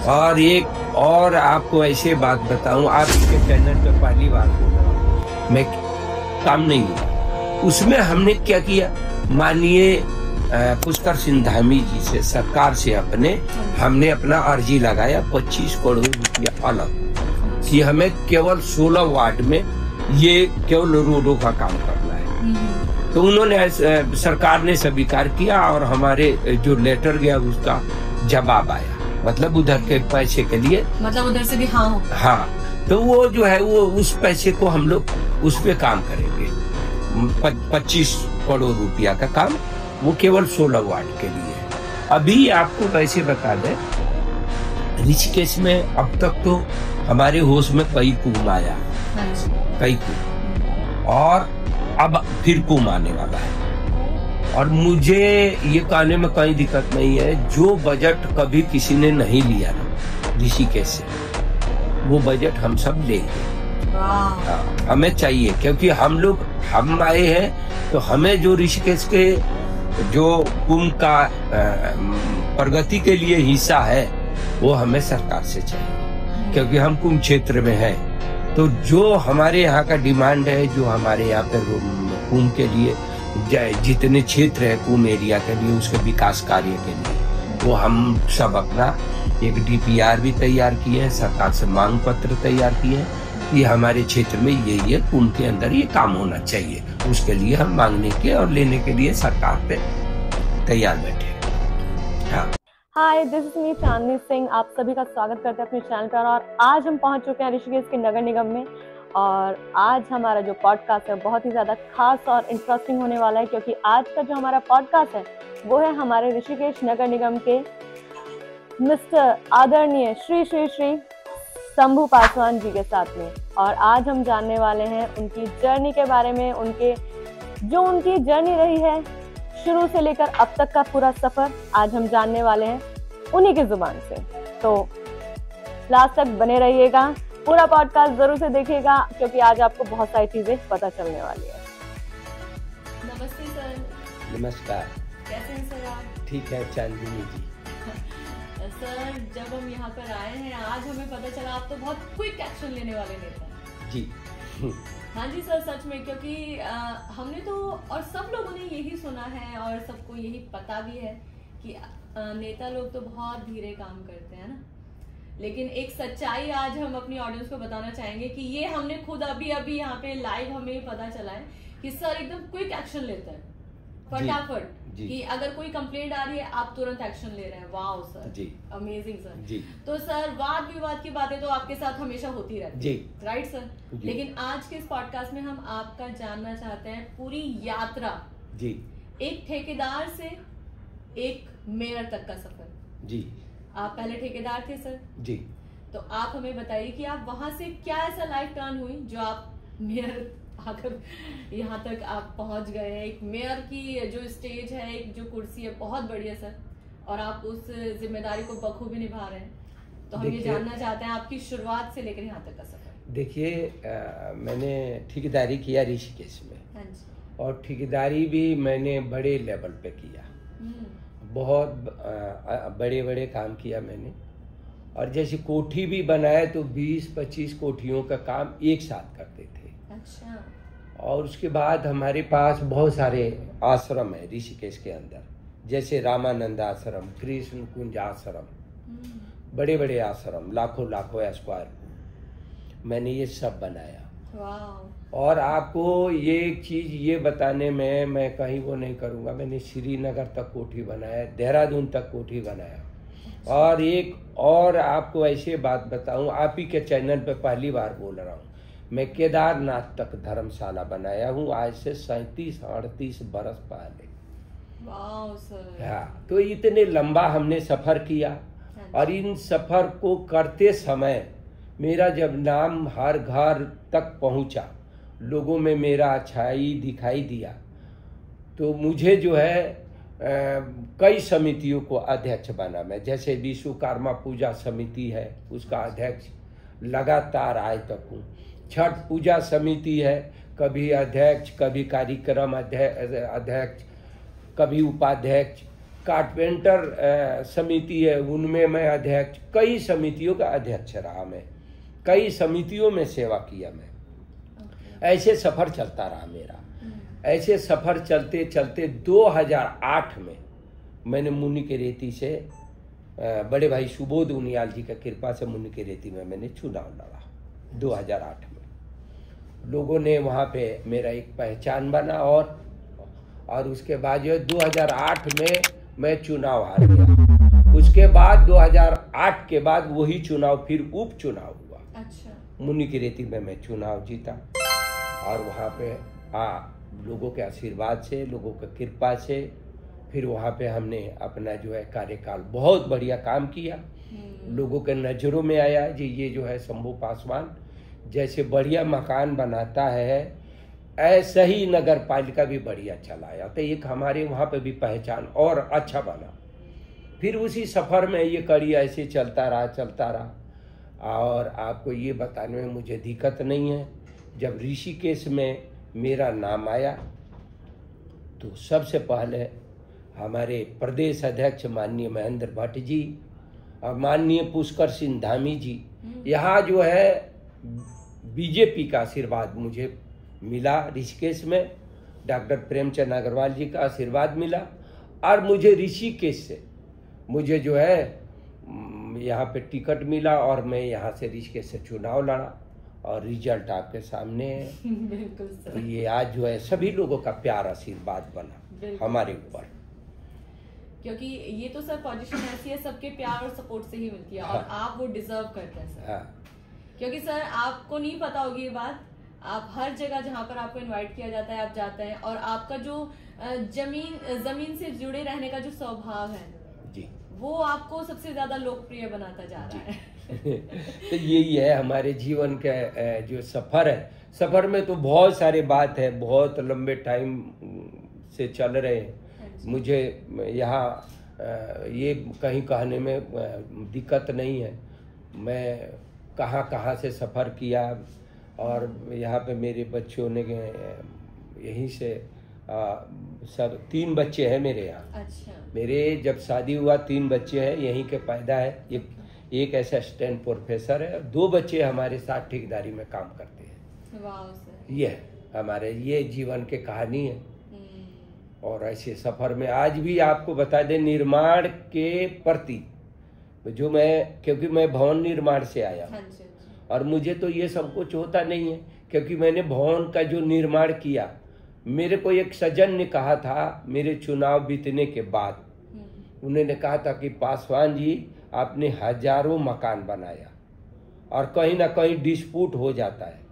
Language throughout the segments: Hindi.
और एक और आपको ऐसे बात बताऊं, आप इसके चैनल पे पहली बार बोल रहा हूं, मैं काम नहीं हुआ उसमें। हमने क्या किया, माननीय पुष्कर सिंह धामी जी से, सरकार से हमने अपना अर्जी लगाया 25 करोड़ रुपया अलग कि हमें केवल 16 वार्ड में ये केवल रोडों का काम करना है। तो उन्होंने, सरकार ने स्वीकार किया और हमारे जो लेटर गया उसका जवाब आया, मतलब उधर के पैसे के लिए, मतलब उधर से भी हाँ हो। हाँ, तो वो जो है वो उस पैसे को हम लोग उस पे काम करेंगे। 25 करोड़ रुपया का काम वो केवल 16 वार्ड के लिए है। अभी आपको वैसे बता दें, ऋषिकेश में अब तक तो हमारे होश में कई कुंभ आया, कई कुंभ, और अब फिर कुंभ आने वाला है। और मुझे ये कहने में कोई दिक्कत नहीं है, जो बजट कभी किसी ने नहीं लिया ना ऋषिकेश से, वो बजट हम सब लेंगे। हाँ, हमें चाहिए, क्योंकि हम आए हैं तो हमें जो ऋषिकेश के जो कुंभ का प्रगति के लिए हिस्सा है वो हमें सरकार से चाहिए, क्योंकि हम कुंभ क्षेत्र में हैं। तो जो हमारे यहाँ का डिमांड है, जो हमारे यहाँ पे कुंभ के लिए जितने क्षेत्र है कुंभ एरिया के लिए, उसके विकास कार्य के लिए, वो हम सब अपना एक DPR भी तैयार किए हैं, सरकार से मांग पत्र तैयार किए हैं कि हमारे क्षेत्र में ये कुंभ के अंदर ये काम होना चाहिए। उसके लिए हम मांगने के और लेने के लिए सरकार पे तैयार बैठे। हाँ, हाय, दिस इज मी चांदनी सिंह। आप सभी का स्वागत करते हैं अपने चैनल पर। और आज हम पहुंच चुके हैं ऋषिकेश के नगर निगम में, और आज हमारा जो पॉडकास्ट है बहुत ही ज़्यादा खास और इंटरेस्टिंग होने वाला है, क्योंकि आज का जो हमारा पॉडकास्ट है वो है हमारे ऋषिकेश नगर निगम के मिस्टर आदरणीय श्री श्री श्री शंभू पासवान जी के साथ में। और आज हम जानने वाले हैं उनकी जर्नी के बारे में, उनकी जर्नी रही है शुरू से लेकर अब तक का पूरा सफर आज हम जानने वाले हैं उन्हीं की जुबान से। तो लास्ट तक बने रहिएगा, पूरा पॉडकास्ट जरूर से देखिएगा, क्योंकि आज आपको बहुत सारी चीजें पता चलने वाली है। नमस्ते सर। नमस्कार। कैसे हैं सर आप? ठीक है चांदनी जी। सर, जब हम यहाँ पर आए हैं आज हमें पता चला आप तो बहुत क्विक एक्शन लेने वाले नेता हैं। जी। हाँ जी सर, सच में, क्योंकि हमने तो और सब लोगों ने यही सुना है और सबको यही पता भी है कि नेता लोग तो बहुत धीरे काम करते हैं ना, लेकिन एक सच्चाई आज हम अपनी ऑडियंस को बताना चाहेंगे कि ये हमने खुद अभी यहाँ पे लाइव हमें पता चला है कि सर एकदम क्विक एक्शन लेते हैं, फटाफट, कि अगर कोई कंप्लेंट आ रही है आप तुरंत एक्शन ले रहे हैं। वाह सर, जी, अमेजिंग सर जी। तो सर, वाद विवाद की बातें तो आपके साथ हमेशा होती रहती है, राइट सर? लेकिन आज के इस पॉडकास्ट में हम आपका जानना चाहते हैं पूरी यात्रा जी, एक ठेकेदार से एक मेयर तक का सफर जी। आप पहले ठेकेदार थे सर जी, तो आप हमें बताइए कि आप वहां से क्या ऐसा लाइफ टर्न हुई जो आप मेयर आकर यहाँ तक आप पहुंच गए हैं। एक मेयर की जो स्टेज है, एक जो कुर्सी है, बहुत बढ़िया सर, और आप उस जिम्मेदारी को बखूबी निभा रहे हैं। तो हम ये जानना चाहते हैं आपकी शुरुआत से लेकर यहाँ तक का सफर। देखिए, मैंने ठेकेदारी किया ऋषिकेश में। हाँ जी। और ठेकेदारी भी मैंने बड़े लेवल पे किया, बहुत बड़े बड़े काम किया मैंने। और जैसे कोठी भी बनाया तो 20-25 कोठियों का काम एक साथ करते थे। अच्छा। और उसके बाद हमारे पास बहुत सारे आश्रम है ऋषिकेश के अंदर, जैसे रामानंद आश्रम, कृष्ण कुंज आश्रम, बड़े बड़े आश्रम, लाखों स्क्वायर फुट मैंने ये सब बनाया। और आपको ये एक चीज ये बताने में मैं कहीं वो नहीं करूँगा, मैंने श्रीनगर तक कोठी बनाया, देहरादून तक कोठी बनाया। और एक और आपको ऐसे बात बताऊं, आप ही के चैनल पे पहली बार बोल रहा हूँ, मैं केदारनाथ तक धर्मशाला बनाया हूँ आज से 37-38 बरस पहले। वाह सर। हाँ, तो इतने लंबा हमने सफर किया। और इन सफर को करते समय मेरा जब नाम हर घर तक पहुँचा, लोगों में मेरा अच्छाई दिखाई दिया, तो मुझे जो है कई समितियों को अध्यक्ष बना मैं। जैसे विश्वकर्मा पूजा समिति है, उसका अध्यक्ष लगातार आज तक हूँ। छठ पूजा समिति है, कभी अध्यक्ष, कभी कार्यक्रम अध्यक्ष, कभी उपाध्यक्ष, कारपेंटर समिति है, उनमें मैं अध्यक्ष, कई समितियों का अध्यक्ष रहा मैं, कई समितियों में सेवा किया मैं। ऐसे सफ़र चलता रहा मेरा। ऐसे सफ़र चलते चलते 2008 में मैंने मुनि के रेती से बड़े भाई सुबोध उनियाल जी का कृपा से मुनि के रेती में मैंने चुनाव लड़ा 2008 में। लोगों ने वहाँ पे मेरा एक पहचान बना और उसके बाद जो 2008 में मैं चुनाव हार गया। उसके बाद 2008 के बाद वही चुनाव फिर उपचुनाव हुआ। अच्छा। मुनि की रेती में मैं चुनाव जीता और वहाँ पे लोगों के आशीर्वाद से, लोगों की कृपा से फिर वहाँ पे हमने अपना जो है कार्यकाल बहुत बढ़िया काम किया। लोगों के नज़रों में आया जी ये जो है शंभू पासवान जैसे बढ़िया मकान बनाता है ऐसा ही नगर पालिका भी बढ़िया चलाया। तो एक हमारे वहाँ पे भी पहचान और अच्छा बना। फिर उसी सफ़र में ये कड़ी ऐसे चलता रहा और आपको ये बताने में मुझे दिक्कत नहीं है। जब ऋषिकेश में मेरा नाम आया तो सबसे पहले हमारे प्रदेश अध्यक्ष माननीय महेंद्र भट्ट जी और माननीय पुष्कर सिंह धामी जी, यहाँ जो है बीजेपी का आशीर्वाद मुझे मिला। ऋषिकेश में डॉक्टर प्रेमचंद अग्रवाल जी का आशीर्वाद मिला और मुझे ऋषिकेश से मुझे जो है यहाँ पे टिकट मिला और मैं यहाँ से ऋषिकेश से चुनाव लड़ा और रिजल्ट आपके सामने है। बिल्कुल सर। तो ये आज जो है सभी लोगों का प्यार आशीर्वाद बना हमारे ऊपर, क्योंकि ये तो सर पोजीशन ऐसी है सबके प्यार और सपोर्ट से ही मिलती है और आप वो डिजर्व करते हैं सर। क्योंकि सर आपको नहीं पता होगी ये बात, आप हर जगह जहाँ पर आपको इनवाइट किया जाता है आप जाते हैं और आपका जो जमीन से जुड़े रहने का जो स्वभाव है जी वो आपको सबसे ज्यादा लोकप्रिय बनाता जा रहा है। तो यही है हमारे जीवन का जो सफ़र है। सफ़र में तो बहुत सारे बात है, बहुत लंबे टाइम से चल रहे हैं। मुझे यहाँ ये कहीं कहने में दिक्कत नहीं है। मैं कहाँ से सफ़र किया और यहाँ पे मेरे बच्चों ने यहीं से सब 3 बच्चे हैं मेरे यहाँ। अच्छा। मेरे जब शादी हुआ 3 बच्चे हैं यहीं के पैदा है। एक असिस्टेंट प्रोफेसर है और 2 बच्चे हमारे साथ ठेकेदारी में काम करते हैं। वाह सर। ये हमारे ये जीवन की कहानी है। और ऐसे सफ़र में आज भी आपको बता दें निर्माण के प्रति जो क्योंकि मैं भवन निर्माण से आया हूँ और मुझे तो ये सब कुछ होता नहीं है क्योंकि मैंने भवन का जो निर्माण किया। मेरे को एक सज्जन ने कहा था मेरे चुनाव बीतने के बाद, उन्होंने कहा था कि पासवान जी आपने हजारों मकान बनाया और कहीं ना कहीं डिस्प्यूट हो जाता है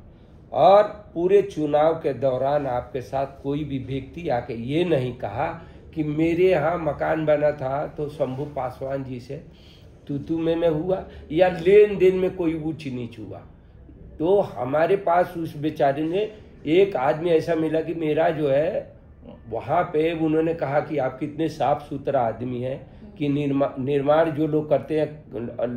और पूरे चुनाव के दौरान आपके साथ कोई भी व्यक्ति आके ये नहीं कहा कि मेरे यहाँ मकान बना था तो शंभू पासवान जी से तू में हुआ या लेन देन में कोई ऊंच नीच हुआ। तो हमारे पास उस बेचारे ने एक आदमी ऐसा मिला कि मेरा जो है वहाँ पे उन्होंने कहा कि आप कितने साफ सुथरा आदमी हैं कि निर्माण जो लोग करते हैं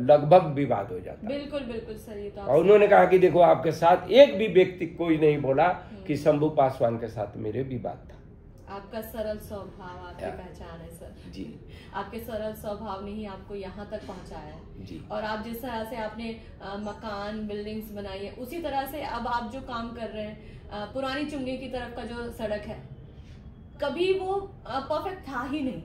लगभग विवाद हो जाता है। बिल्कुल बिल्कुल सही। तो और उन्होंने कहा कि देखो आपके साथ एक भी व्यक्ति कोई नहीं बोला कि शंभू पासवान के साथ मेरे विवाद था। आपका सरल स्वभाव आपकी पहचान है सर जी। आपके सरल स्वभाव ने ही आपको यहाँ तक पहुँचाया है जी। और आप जिस तरह से आपने मकान बिल्डिंग्स बनाई है उसी तरह से अब आप जो काम कर रहे हैं पुरानी चुंगी की तरफ का जो सड़क है कभी वो परफेक्ट था ही नहीं,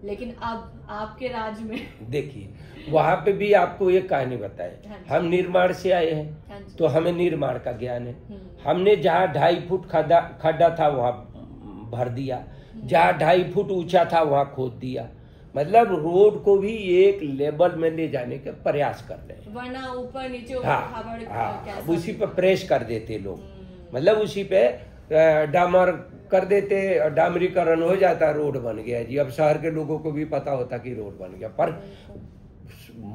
लेकिन अब आपके राज में देखिए वहाँ पे भी आपको एक कहानी बताए। हम निर्माण से आए हैं तो हमें निर्माण का ज्ञान है। हमने जहाँ 2.5 फुट खड्डा था वहाँ भर दिया, जहाँ 2.5 फुट ऊंचा था वहाँ खोद दिया। मतलब रोड को भी एक लेवल में ले जाने का प्रयास कर रहे हैं, वरना ऊपर नीचे उसी पे प्रेस कर देते लोग। मतलब उसी पे डामर कर देते, डामरीकरण हो जाता, रोड बन गया जी। अब शहर के लोगों को भी पता होता कि रोड बन गया, पर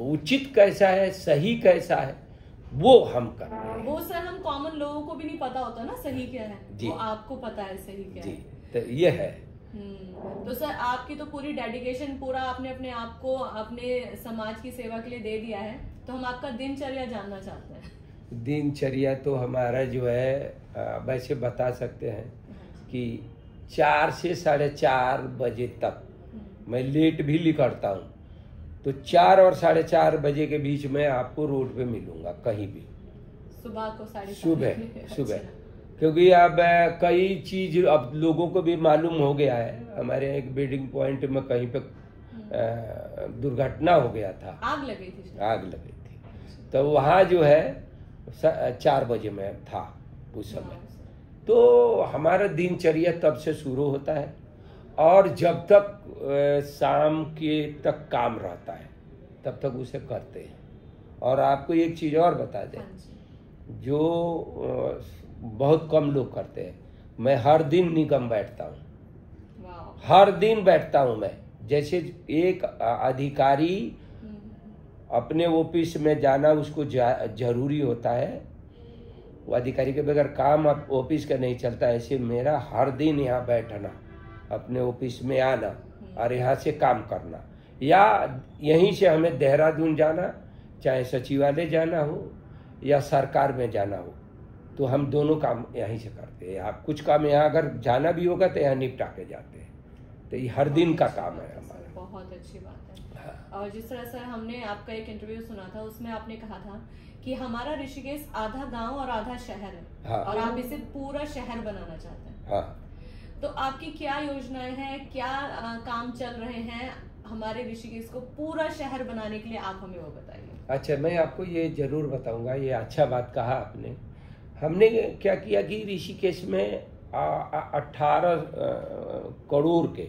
उचित कैसा है सही कैसा है वो हम कर रहे हैं। वो सर हम कॉमन लोगों को भी नहीं पता होता ना सही क्या है, वो आपको पता है सही क्या जी। है। तो ये है। तो सर आपकी तो पूरी डेडिकेशन पूरा आपने अपने आप को अपने समाज की सेवा के लिए दे दिया है। तो हम आपका दिनचर्या जानना चाहते हैं। दिनचर्या तो हमारा जो है वैसे बता सकते हैं कि 4 से 4:30 बजे तक मैं लेट भी निकलता हूँ, तो 4 और 4:30 बजे के बीच में आपको रोड पे मिलूंगा कहीं भी। सुबह को सुबह क्योंकि अब कई चीज अब लोगों को भी मालूम हो गया है। हमारे एक वेडिंग पॉइंट में कहीं पे दुर्घटना हो गया था, आग लगी थी, तो वहाँ जो है 4 बजे में था उस समय। तो हमारा दिनचर्या तब से शुरू होता है और जब तक शाम के तक काम रहता है तब तक उसे करते हैं। और आपको एक चीज और बता दें जो बहुत कम लोग करते हैं, मैं हर दिन निगम बैठता हूँ, हर दिन बैठता हूँ मैं। जैसे एक अधिकारी अपने ऑफिस में जाना उसको जरूरी होता है, वो अधिकारी के बगैर काम ऑफिस का नहीं चलता, ऐसे मेरा हर दिन यहाँ बैठना, अपने ऑफिस में आना और यहाँ से काम करना, या यहीं से हमें देहरादून जाना, चाहे सचिवालय जाना हो या सरकार में जाना हो, तो हम दोनों काम यहीं से करते हैं। आप कुछ काम यहाँ अगर जाना भी होगा तो यहाँ निपटा के जाते हैं। तो ये हर दिन का काम है हमारा। बहुत अच्छी बात है। हाँ। और जिस तरह से हमने आपका एक इंटरव्यू सुना था उसमें आपने कहा था कि हमारा ऋषिकेश आधा गांव और आधा शहर है। हाँ। और आप इसे पूरा शहर बनाना चाहते हैं। हाँ। तो आपकी क्या योजनाएं हैं, क्या काम चल रहे हैं हमारे ऋषिकेश को पूरा शहर बनाने के लिए, आप हमें वो बताइए। अच्छा, मैं आपको ये जरूर बताऊंगा, ये अच्छा बात कहा आपने। हमने क्या किया कि ऋषिकेश में 18 करोड़ के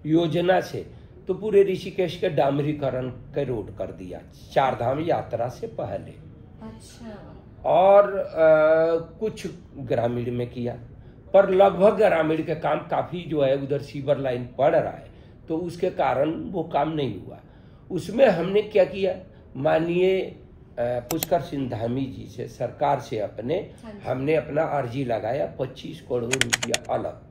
योजना से तो पूरे ऋषिकेश के डामरीकरण के रोड कर दिया 4 धाम यात्रा से पहले। अच्छा। और कुछ ग्रामीण में किया, पर लगभग ग्रामीण के काम काफी जो है उधर सीवर लाइन पड़ रहा है, तो उसके कारण वो काम नहीं हुआ। उसमें हमने क्या किया, माननीय पुष्कर सिंह धामी जी से, सरकार से हमने अपना अर्जी लगाया 25 करोड़ रुपया अलग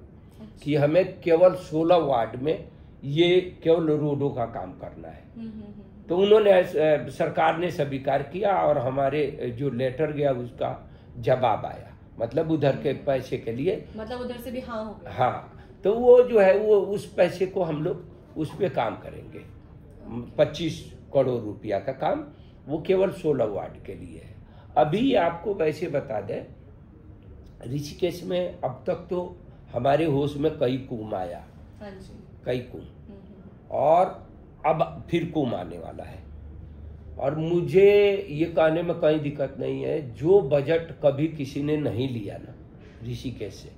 कि हमें केवल 16 वार्ड में ये केवल रोडों का काम करना है। तो उन्होंने, सरकार ने स्वीकार किया और हमारे जो लेटर गया उसका जवाब आया, मतलब उधर के पैसे के लिए, मतलब उधर से भी हाँ हो गया। हाँ, तो वो जो है वो उस पैसे को हम लोग उस पे काम करेंगे। 25 करोड़ रुपया का काम वो केवल 16 वार्ड के लिए है। अभी आपको वैसे बता दें, ऋषिकेश में अब तक तो हमारे होश में कई कुंभ आया, कई कुंभ, और अब फिर कुंभ आने वाला है। और मुझे ये कहने में कहीं दिक्कत नहीं है, जो बजट कभी किसी ने नहीं लिया ना ऋषिकेश से,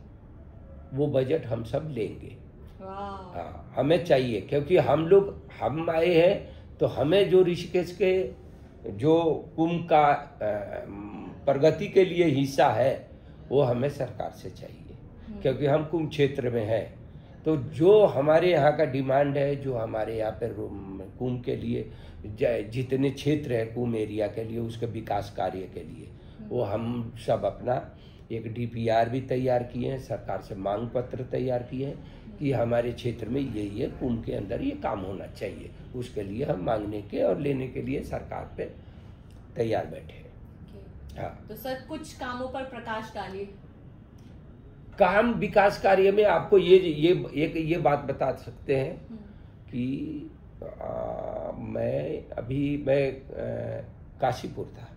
वो बजट हम सब लेंगे। हाँ, हमें चाहिए, क्योंकि हम आए हैं तो हमें जो ऋषिकेश के जो कुंभ का प्रगति के लिए हिस्सा है वो हमें सरकार से चाहिए, क्योंकि हम कुंभ क्षेत्र में हैं। तो जो हमारे यहाँ का डिमांड है, जो हमारे यहाँ पे कुंभ के लिए जितने क्षेत्र है कुंभ एरिया के लिए, उसके विकास कार्य के लिए, वो हम सब अपना एक DPR भी तैयार किए हैं, सरकार से मांग पत्र तैयार किए हैं कि हमारे क्षेत्र में ये कुंभ के अंदर ये काम होना चाहिए। उसके लिए हम मांगने के और लेने के लिए सरकार पे तैयार बैठे हैं। हाँ। तो सर कुछ कामों पर प्रकाश डालिए। काम विकास कार्य में आपको ये बात बता सकते हैं कि मैं काशीपुर था,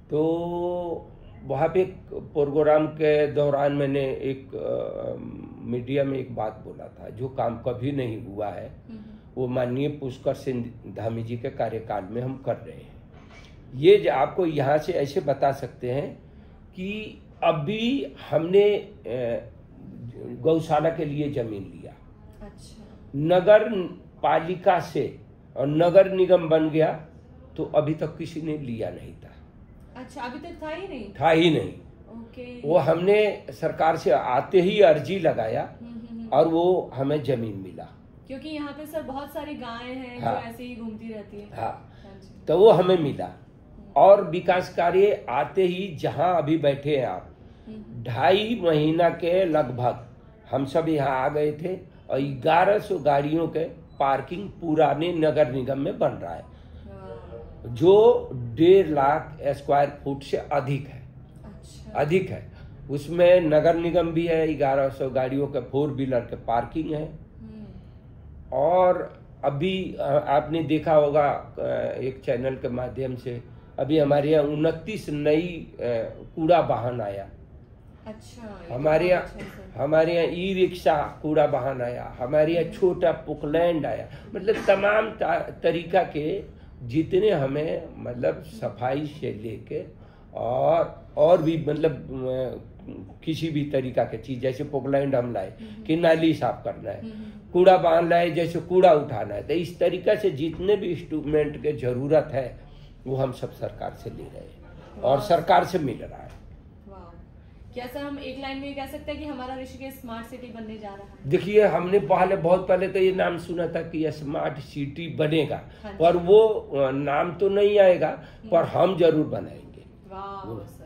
तो वहाँ पे प्रोग्राम के दौरान मैंने एक मीडिया में एक बात बोला था, जो काम कभी नहीं हुआ है वो माननीय पुष्कर सिंह धामी जी के कार्यकाल में हम कर रहे हैं। ये आपको यहाँ से ऐसे बता सकते हैं कि अभी हमने गौशाला के लिए जमीन लिया। अच्छा। नगर पालिका से और नगर निगम बन गया, तो अभी तक किसी ने लिया नहीं था। अच्छा, अभी तक था ही नहीं। ओके। वो हमने सरकार से आते ही अर्जी लगाया और वो हमें जमीन मिला, क्योंकि यहाँ पे सर बहुत सारी गायें हैं। हाँ। जो ऐसे ही घूमती रहती है। हाँ। तो वो हमें मिला, और विकास कार्य आते ही जहाँ अभी बैठे हैं आप, 2.5 महीना के लगभग हम सब यहाँ आ गए थे, और 1100 गाड़ियों के पार्किंग पुराने नगर निगम में बन रहा है, जो 1.5 लाख स्क्वायर फुट से अधिक है। अच्छा। अधिक है। उसमें नगर निगम भी है, 1100 गाड़ियों के 4 व्हीलर के पार्किंग है, और अभी आपने देखा होगा एक चैनल के माध्यम से, अभी हमारे यहाँ 29 नई कूड़ा वाहन आया। अच्छा, हमारे यहाँ ई रिक्शा कूड़ा वाहन आया, हमारे यहाँ छोटा पुकलैंड आया। मतलब तमाम तरीका के जितने हमें मतलब सफाई से लेके और भी मतलब किसी भी तरीका की चीज, जैसे पुकलैंड हम लाए कि नाली साफ करना है, कूड़ा वाहन लाए जैसे कूड़ा उठाना है, तो इस तरीका से जितने भी इंस्ट्रूमेंट के जरूरत है वो हम सब सरकार से ले रहे हैं और सरकार से मिल रहा है। क्या सर हम एक लाइन में कह सकते हैं कि हमारा ऋषिकेश स्मार्ट सिटी बनने जा रहा है? देखिए, हमने बहुत पहले तो ये नाम सुना था कि स्मार्ट सिटी बनेगा, पर वो नाम तो नहीं आएगा, पर हम जरूर बनाएंगे।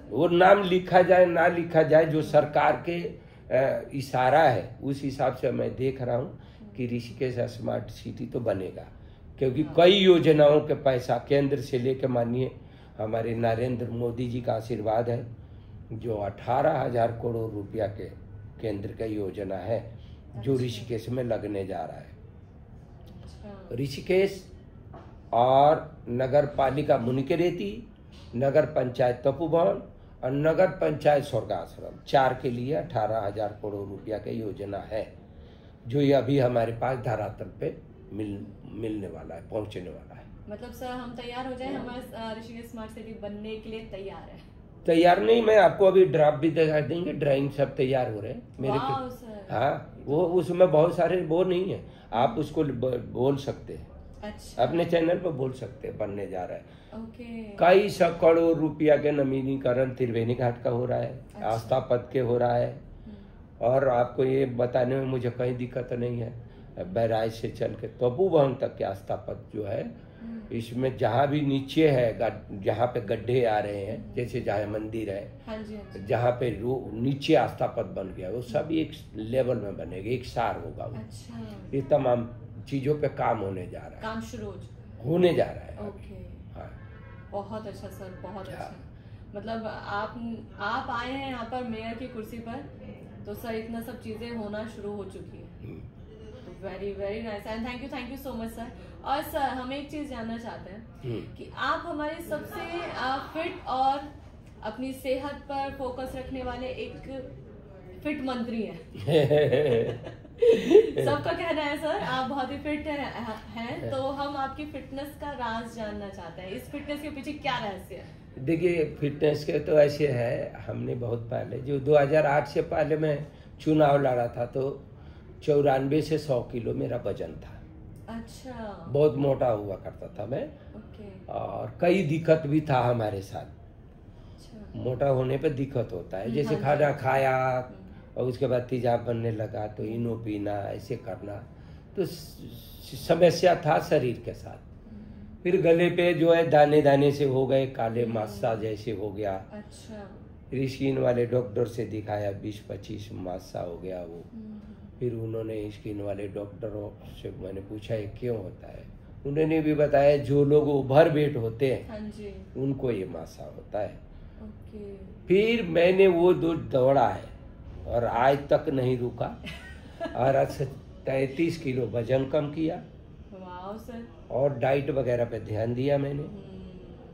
वो नाम लिखा जाए ना लिखा जाए, जो सरकार के इशारा है उस हिसाब से मैं देख रहा हूँ कि ऋषिकेश स्मार्ट सिटी तो बनेगा, क्योंकि कई योजनाओं के पैसा केंद्र से लेकर मानिए हमारे नरेंद्र मोदी जी का आशीर्वाद है, जो 18,000 करोड़ रुपया के केंद्र का योजना है जो ऋषिकेश में लगने जा रहा है। ऋषिकेश और नगर पालिका मुनिकेरेती, नगर पंचायत तपोवन और नगर पंचायत स्वर्गाश्रम 4 के लिए 18,000 करोड़ रुपया की योजना है, जो ये अभी हमारे पास धरातल पे मिलने वाला है, पहुंचने वाला है। मतलब सर हम तैयार हो जाए, हमारा ऋषिकेश स्मार्ट सिटी बनने के लिए तैयार है? तैयार नहीं, मैं आपको अभी ड्राफ्ट भी दिखा देंगे, ड्राइंग सब तैयार हो रहे हैं मेरे के। हाँ, वो उसमें बहुत सारे वो नहीं है, आप उसको बोल सकते हैं। अच्छा। अपने चैनल पर बोल सकते हैं, बनने जा रहा है। कई सौ करोड़ रुपया के नवीनीकरण त्रिवेणी घाट का हो रहा है। अच्छा। आस्था पथ के हो रहा है। और आपको ये बताने में मुझे कहीं दिक्कत नहीं है, बैराज से चल के तपोवन तक के आस्था पथ जो है, इसमें जहाँ भी नीचे है, जहाँ पे गड्ढे आ रहे हैं, जैसे जहाँ मंदिर है, हाँ जी, हाँ जी। जहाँ पे नीचे आस्था पथ बन गया, वो सब एक लेवल में बनेगा, एक सार होगा वो। अच्छा। ये तमाम चीजों पे काम होने जा रहा है, काम शुरू होने जा रहा है। ओके। हाँ। बहुत अच्छा सर, बहुत अच्छा। मतलब आप आए हैं यहाँ पर मेयर की कुर्सी पर, तो सर इतना सब चीजें होना शुरू हो चुकी है। Very very nice and thank you so much sir. और सर हम एक चीज जानना चाहते हैं कि आप हमारे सबसे फिट और अपनी सेहत पर फोकस रखने वाले एक फिट मंत्री हैं। सबका कहना है सर आप बहुत ही फिट हैं, तो हम आपकी फिटनेस का राज जानना चाहते हैं। इस फिटनेस के पीछे क्या रहस्य है? देखिए, फिटनेस के तो ऐसे है, हमने बहुत पहले जो 2008 से पहले मैं चुनाव लड़ा था, तो 94 से 100 किलो मेरा वजन था। अच्छा। बहुत मोटा हुआ करता था मैं। ओके। और कई दिक्कत भी था हमारे साथ। अच्छा। मोटा होने पे दिक्कत होता है, जैसे खाना खाया और उसके बाद तेजाब बनने लगा, तो इनो पीना, ऐसे करना, तो समस्या था शरीर के साथ। फिर गले पे जो है दाने दाने से हो गए, काले मासा जैसे हो गया। अच्छा। स्किन वाले डॉक्टर से दिखाया, 20-25 मासा हो गया वो। फिर उन्होंने स्किन वाले डॉक्टरों से मैंने पूछा ये क्यों होता है, उन्होंने भी बताया जो लोग ओवर वेट होते हैं, हाँ जी, उनको ये मासा होता है। ओके। फिर मैंने वो दौड़ा है और आज तक नहीं रुका और आज 33 किलो वजन कम किया। वाह सर। और डाइट वगैरह पे ध्यान दिया मैंने।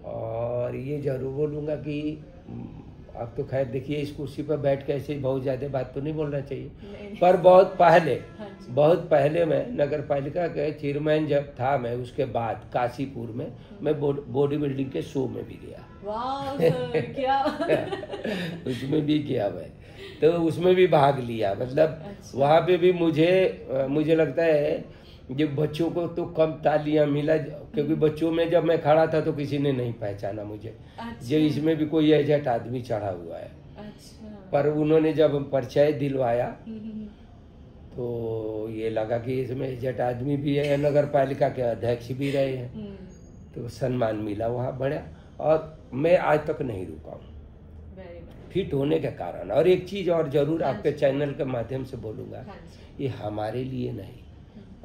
और ये जरूर बोलूँगा कि अब तो खैर देखिए, इस कुर्सी पर बैठ के ऐसे बहुत ज्यादा बात तो नहीं बोलना चाहिए, पर बहुत पहले मैं नगर पालिका के चेयरमैन जब था, मैं उसके बाद काशीपुर में मैं बॉडी बिल्डिंग के शो में भी गया। वाह सर, क्या उसमें भी किया मैं, तो उसमें भी भाग लिया। मतलब अच्छा। वहाँ पे भी मुझे लगता है जब बच्चों को तो कम तालियां मिला, क्योंकि बच्चों में जब मैं खड़ा था तो किसी ने नहीं पहचाना मुझे। अच्छा। जो इसमें भी कोई एजेंट आदमी चढ़ा हुआ है। अच्छा। पर उन्होंने जब परिचय दिलवाया तो ये लगा कि इसमें एजेंट आदमी भी है, नगर पालिका के अध्यक्ष भी रहे हैं, तो सम्मान मिला वहाँ बढ़ा। और मैं आज तक नहीं रुका हूँ फिट होने के कारण। और एक चीज और जरूर आपके चैनल के माध्यम से बोलूँगा, ये हमारे लिए नहीं,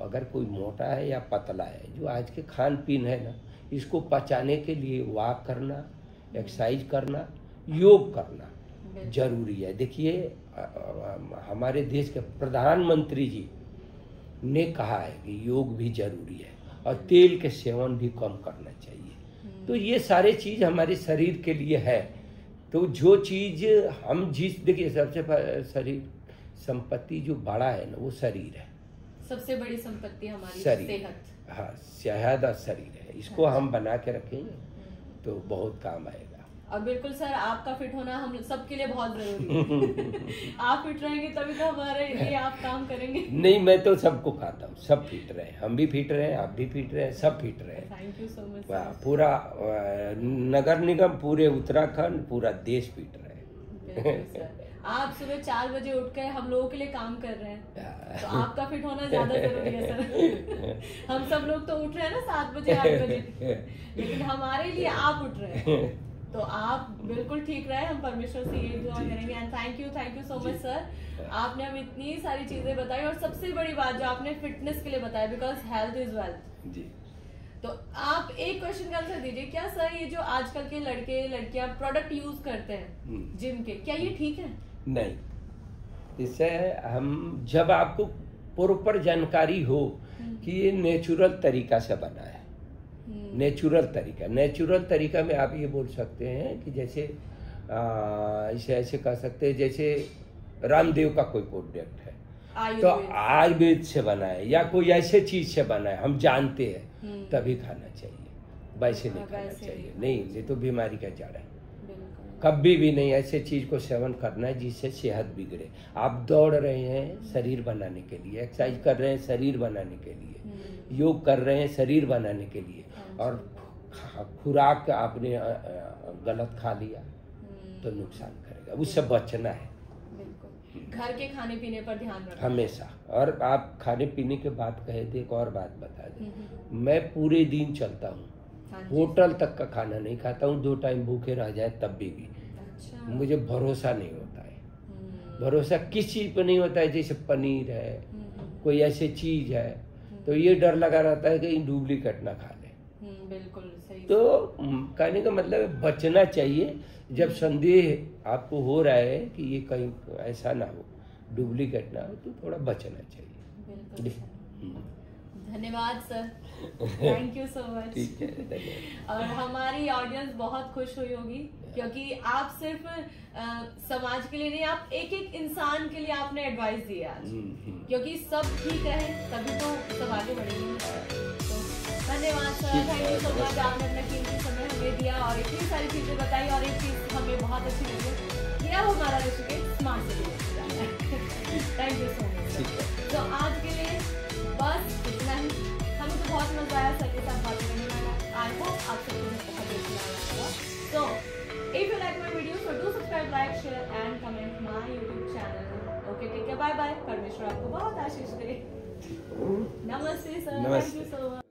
अगर कोई मोटा है या पतला है, जो आज के खान पीन है ना, इसको पचाने के लिए वॉक करना, एक्सरसाइज करना, योग करना जरूरी है। देखिए, हमारे देश के प्रधानमंत्री जी ने कहा है कि योग भी जरूरी है और तेल के सेवन भी कम करना चाहिए। तो ये सारे चीज हमारे शरीर के लिए है। तो जो चीज हम देखिए सबसे शरीर संपत्ति जो बड़ा है ना वो शरीर है। सबसे बड़ी संपत्ति हमारी शरीर, सेहत। हाँ सेहत और शरीर है। इसको हम बना के रखेंगे तो बहुत काम आएगा। और बिल्कुल सर, आपका फिट होना हम सबके लिए बहुत जरूरी है। आप फिट रहेंगे तभी तो हमारे लिए आप काम करेंगे। नहीं, मैं तो सबको कहता हूँ सब फिट रहे, हम भी फिट रहे, आप भी फिट रहे, सब फिट रहे। Thank you so much. पूरा नगर निगम, पूरे उत्तराखंड, पूरा देश फिट रहे। बिल्कुल सर, आप सुबह 4 बजे उठ कर हम लोगों के लिए काम कर रहे हैं, तो आपका फिट होना ज्यादा जरूरी है सर। हम सब लोग तो उठ रहे हैं ना 7 बजे 8 बजे, लेकिन हमारे लिए आप उठ रहे हैं, तो आप बिल्कुल ठीक रहे। हम परमेश्वर से ये दुआ करेंगे। And thank you so much sir. आपने हमें इतनी सारी चीजें बताई और सबसे बड़ी बात जो आपने फिटनेस के लिए बताया, बिकॉज हेल्थ इज वेल्थ जी। तो आप एक क्वेश्चन का आंसर दीजिए, क्या सर ये जो आजकल के लड़के लड़कियां प्रोडक्ट यूज करते हैं जिम के, क्या ये ठीक है? नहीं, इससे हम जब आपको प्रॉपर जानकारी हो कि ये नेचुरल तरीका से बना है, नेचुरल तरीका में आप ये बोल सकते हैं कि जैसे इसे ऐसे कह सकते हैं जैसे रामदेव का कोई प्रोडक्ट है तो आयुर्वेद से बना है या कोई ऐसे चीज से बना है हम जानते हैं तभी खाना चाहिए, वैसे नहीं खाना चाहिए। नहीं, ये तो बीमारी का जड़ है। कभी भी नहीं ऐसे चीज को सेवन करना है जिससे सेहत बिगड़े। आप दौड़ रहे हैं शरीर बनाने के लिए, एक्सरसाइज कर रहे हैं शरीर बनाने के लिए, योग कर रहे हैं शरीर बनाने के लिए, और खुराक आपने गलत खा लिया तो नुकसान करेगा, उससे बचना है। घर के खाने पीने पर ध्यान रखना हमेशा। और आप खाने पीने के बात कहे थे, एक और बात बता दें, मैं पूरे दिन चलता हूँ, होटल तक का खाना नहीं खाता हूँ, 2 टाइम भूखे रह जाए तब भी। अच्छा। मुझे भरोसा नहीं होता है। भरोसा किस चीज पर नहीं होता है, जैसे पनीर है, कोई ऐसी चीज है, तो ये डर लगा रहता है कि डुप्लीकेट ना खा ले। बिल्कुल सही। तो कहने का मतलब है बचना चाहिए। जब संदेह आपको हो रहा है कि ये कहीं ऐसा ना हो, डुप्लीकेट ना हो, तो थोड़ा बचना चाहिए। बिल्कुल। धन्यवाद sir, thank you so much. ठीक है, धन्यवाद। और हमारी ऑडियंस बहुत खुश हुई होगी क्योंकि आप सिर्फ समाज के लिए नहीं, आप एक एक इंसान के लिए आपने एडवाइस दी आज, क्योंकि सब ठीक रहे तभी तो सब आगे बढ़ेंगे। तो धन्यवाद sir, thank you so much. आपने अपना कीमती समय हमें दिया और इतनी सारी चीजें बताई, और एक चीज हमें बहुत अच्छी लगी, यह हमारा Rishikesh smart city. Thank you so much. तो आज के लिए बस इतना ही। हमें तो बहुत मजा आया सर के साथ बात करने में। आई होप आप सबको बहुत अच्छा लगा। So, if you like my video, so do subscribe, like, share and comment my YouTube channel. Okay, take care, bye bye. परमेश्वर आपको बहुत आशीष दे। नमस्ते sir, thank you so much.